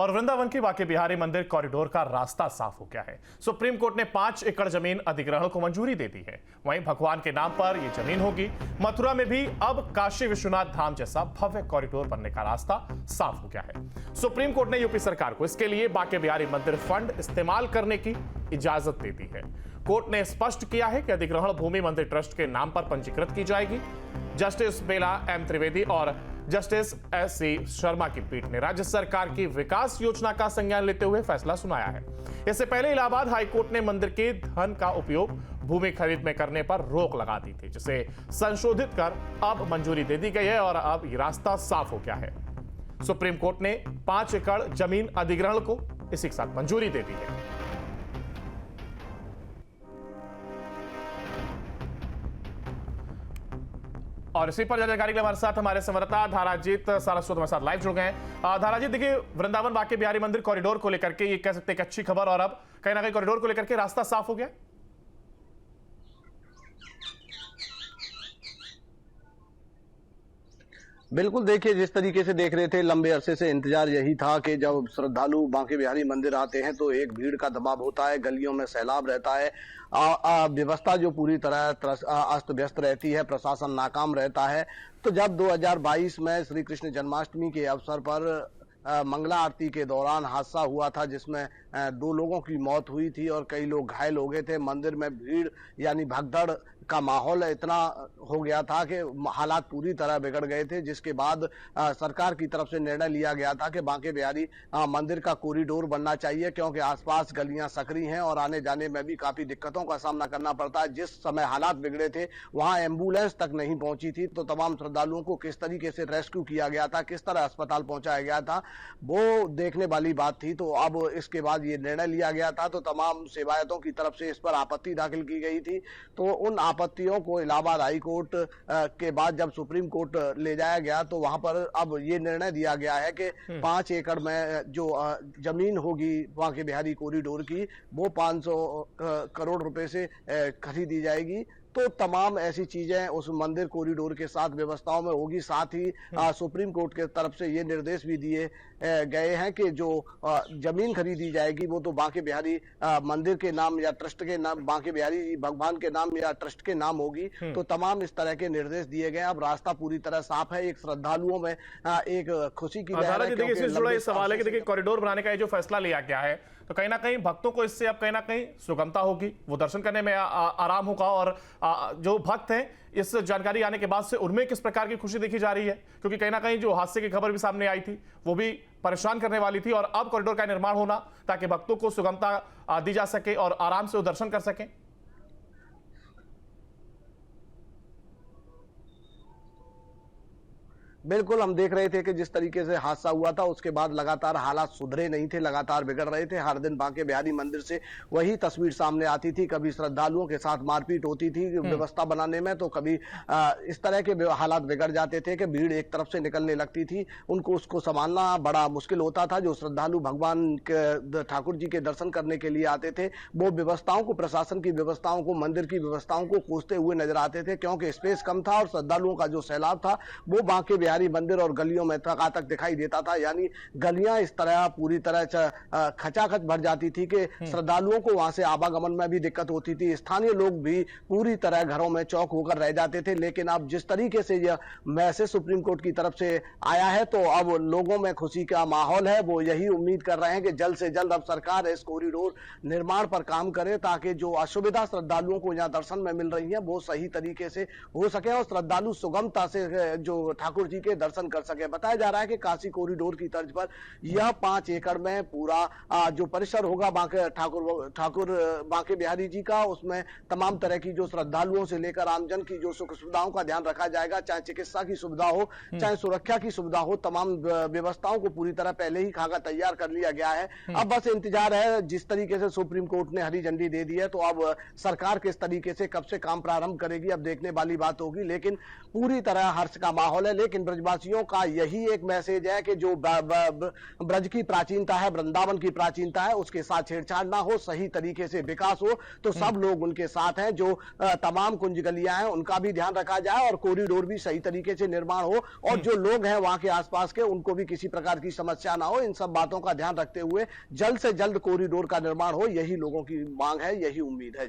और वृंदावन की बांके बिहारी मंदिर कॉरिडोर का रास्ता साफ हो गया है। सुप्रीम कोर्ट ने 5 एकड़ जमीन अधिग्रहण को मंजूरी दे दी है। वहीं भगवान के नाम पर यह जमीन होगी। मथुरा में भी अब काशी विश्वनाथ धाम जैसा भव्य कॉरिडोर बनने का रास्ता साफ हो गया है। सुप्रीम कोर्ट ने यूपी सरकार को इसके लिए बांके बिहारी मंदिर फंड इस्तेमाल करने की इजाजत दे दी है। कोर्ट ने स्पष्ट किया है कि अधिग्रहण भूमि मंदिर ट्रस्ट के नाम पर पंजीकृत की जाएगी। जस्टिस बेला एम त्रिवेदी और जस्टिस एस.सी. शर्मा की पीठ ने राज्य सरकार की विकास योजना का संज्ञान लेते हुए फैसला सुनाया है। इससे पहले इलाहाबाद हाईकोर्ट ने मंदिर के धन का उपयोग भूमि खरीद में करने पर रोक लगा दी थी, जिसे संशोधित कर अब मंजूरी दे दी गई है और अब ये रास्ता साफ हो गया है। सुप्रीम कोर्ट ने 5 एकड़ जमीन अधिग्रहण को इसी के साथ मंजूरी दे दी है। और इसी पर जानकारी के लिए हमारे साथ हमारे संवाददाता धाराजीत सारस्वत हमारे साथ लाइव जुड़ गए हैं। धाराजीत, देखिए, वृंदावन बांके बिहारी मंदिर कॉरिडोर को लेकर के ये कह सकते हैं कि अच्छी खबर, और अब कहीं ना कहीं कॉरिडोर को लेकर के रास्ता साफ हो गया। बिल्कुल, देखिए, जिस तरीके से देख रहे थे, लंबे अरसे से इंतजार यही था कि जब श्रद्धालु बांके बिहारी मंदिर आते हैं तो एक भीड़ का दबाव होता है, गलियों में सैलाब रहता है, व्यवस्था जो पूरी तरह अस्त व्यस्त रहती है, प्रशासन नाकाम रहता है। तो जब 2022 में श्री कृष्ण जन्माष्टमी के अवसर पर मंगला आरती के दौरान हादसा हुआ था, जिसमें 2 लोगों की मौत हुई थी और कई लोग घायल हो गए थे। मंदिर में भीड़ यानी भगदड़ का माहौल इतना हो गया था कि हालात पूरी तरह बिगड़ गए थे, जिसके बाद सरकार की तरफ से निर्णय लिया गया था कि बांके बिहारी मंदिर का कॉरिडोर बनना चाहिए, क्योंकि आसपास गलियां सकरी हैं और आने जाने में भी काफी दिक्कतों का सामना करना पड़ता है। जिस समय हालात बिगड़े थे वहां एम्बुलेंस तक नहीं पहुंची थी, तो तमाम श्रद्धालुओं को किस तरीके से रेस्क्यू किया गया था, किस तरह अस्पताल पहुंचाया गया था, वो देखने वाली बात थी। तो अब इसके बाद ये निर्णय लिया गया था, तो तमाम सेवायतों की तरफ से इस पर आपत्ति दाखिल की गई थी। तो उन आपत्तियों को इलाहाबाद हाई कोर्ट के बाद जब सुप्रीम कोर्ट ले जाया गया तो वहां पर अब ये निर्णय दिया गया है कि 5 एकड़ में जो जमीन होगी बांके बिहारी कॉरिडोर की, वो 500 करोड़ रुपए से खरीदी जाएगी। तो तमाम ऐसी चीजें उस मंदिर कॉरिडोर के साथ व्यवस्थाओं में होगी। साथ ही सुप्रीम कोर्ट के तरफ से ये निर्देश भी दिए गए हैं कि जो जमीन खरीदी जाएगी वो तो बांके बिहारी मंदिर के नाम या ट्रस्ट के नाम, बांके बिहारी भगवान के नाम या ट्रस्ट के नाम होगी। तो तमाम इस तरह के निर्देश दिए गए। अब रास्ता पूरी तरह साफ है। एक श्रद्धालुओं में एक खुशी की लहर है। देखिए, इससे जुड़ा ये सवाल है कि देखिए, कॉरिडोर बनाने का ये जो फैसला लिया गया है, तो कहीं ना कहीं भक्तों को इससे अब कहीं ना कहीं सुगमता होगी, वो दर्शन करने में आराम होगा। और जो भक्त हैं, इस जानकारी आने के बाद से उनमें किस प्रकार की खुशी देखी जा रही है, क्योंकि कहीं ना कहीं जो हादसे की खबर भी सामने आई थी वो भी परेशान करने वाली थी, और अब कॉरिडोर का निर्माण होना ताकि भक्तों को सुगमता दी जा सके और आराम से वो दर्शन कर सकें। बिल्कुल, हम देख रहे थे कि जिस तरीके से हादसा हुआ था उसके बाद लगातार हालात सुधरे नहीं थे, लगातार बिगड़ रहे थे। हर दिन बांके बिहारी मंदिर से वही तस्वीर सामने आती थी। कभी श्रद्धालुओं के साथ मारपीट होती थी व्यवस्था बनाने में, तो कभी इस तरह के हालात बिगड़ जाते थे कि भीड़ एक तरफ से निकलने लगती थी। उनको उसको संभालना बड़ा मुश्किल होता था। जो श्रद्धालु भगवान के ठाकुर जी के दर्शन करने के लिए आते थे, वो व्यवस्थाओं को, प्रशासन की व्यवस्थाओं को, मंदिर की व्यवस्थाओं को कोसते हुए नजर आते थे, क्योंकि स्पेस कम था और श्रद्धालुओं का जो सैलाब था वो बांके बिहारी मंदिर और गलियों में तक दिखाई देता था। यानी गलियां इस तरह पूरी तरह खचाखच भर जाती थी कि श्रद्धालुओं को वहां से आवागमन में भी दिक्कत होती थी। स्थानीय लोग भी पूरी तरह घरों में चौक होकर रह जाते थे। लेकिन अब जिस तरीके से यह मैसेज सुप्रीम कोर्ट की तरफ से आया है, तो अब लोगों में खुशी का माहौल है। वो यही उम्मीद कर रहे हैं कि जल्द से जल्द अब सरकार इस कॉरिडोर निर्माण पर काम करे, ताकि जो असुविधा श्रद्धालुओं को यहाँ दर्शन में मिल रही है वो सही तरीके से हो सके और श्रद्धालु सुगमता से जो ठाकुर जी के दर्शन कर सके। बताया जा रहा है कि काशी कॉरिडोर की तर्ज पर यह 5 एकड़ में पूरा जो परिसर होगा ठाकुर बांके बिहारी जी का, उसमें तमाम तरह की जो श्रद्धालुओं से लेकर आमजन की जो सुख सुविधाओं का ध्यान रखा जाएगा, चाहे चिकित्सा की सुविधा हो, चाहे सुरक्षा की सुविधा हो, तमाम व्यवस्थाओं को पूरी तरह पहले ही खाका तैयार कर लिया गया है। अब बस इंतजार है, जिस तरीके से सुप्रीम कोर्ट ने हरी झंडी दे दी है, तो अब सरकार किस तरीके से कब से काम प्रारंभ करेगी, अब देखने वाली बात होगी। लेकिन पूरी तरह हर्ष का माहौल है। लेकिन ब्रजवासियों का यही एक मैसेज है कि जो ब्रज की प्राचीनता है, वृंदावन की प्राचीनता है, उसके साथ छेड़छाड़ ना हो, सही तरीके से विकास हो, तो सब लोग उनके साथ हैं। जो तमाम कुंज गलियां हैं उनका भी ध्यान रखा जाए और कॉरिडोर भी सही तरीके से निर्माण हो, और जो लोग हैं वहां के आसपास के उनको भी किसी प्रकार की समस्या ना हो। इन सब बातों का ध्यान रखते हुए जल्द से जल्द कॉरिडोर का निर्माण हो, यही लोगों की मांग है, यही उम्मीद है।